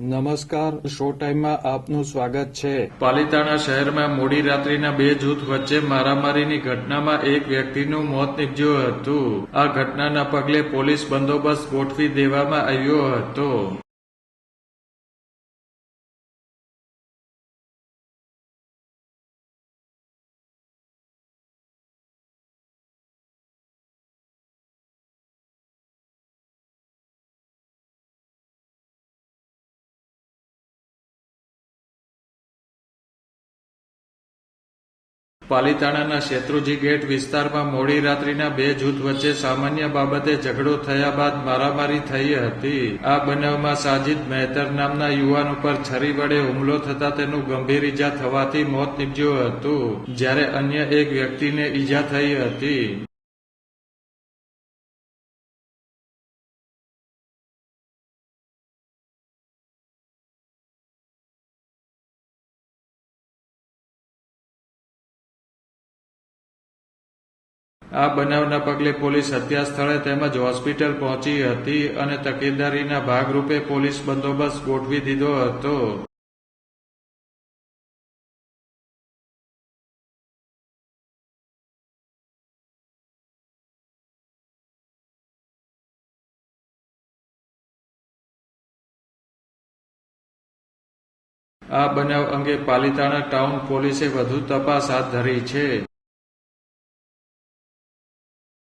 નમસ્કાર, શો ટાઈમમાં આપનું સ્વાગત છે. પાલિતાણા શહેરમાં મોડી રાત્રિના બે જૂથ વચ્ચે મારામારીની ઘટનામાં એક વ્યક્તિનું મોત નીપજ્યું હતું. આ ઘટનાના પગલે પોલીસ બંદોબસ્ત ગોઠવી દેવામાં આવ્યો હતો. પાલિતાણાના શેત્રુંજી ગેટ વિસ્તારમાં મોડી રાત્રિના બે જૂથ વચ્ચે સામાન્ય બાબતે ઝઘડો થયા બાદ મારામારી થઈ હતી. આ બનાવમાં સાજિદ મહેતર નામના યુવાન ઉપર છરી વડે હુમલો થતા તેનું ગંભીર ઈજા થવાથી મોત નીપજ્યું હતું, જ્યારે અન્ય એક વ્યક્તિને ઈજા થઈ હતી. આ બનાવના પગલે પોલીસ હત્યા સ્થળે તેમજ હોસ્પિટલ પહોંચી હતી અને તકેદારીના ભાગરૂપે પોલીસ બંદોબસ્ત ગોઠવી દીધો હતો. આ બનાવ અંગે પાલિતાણા ટાઉન પોલીસે વધુ તપાસ હાથ ધરી છે.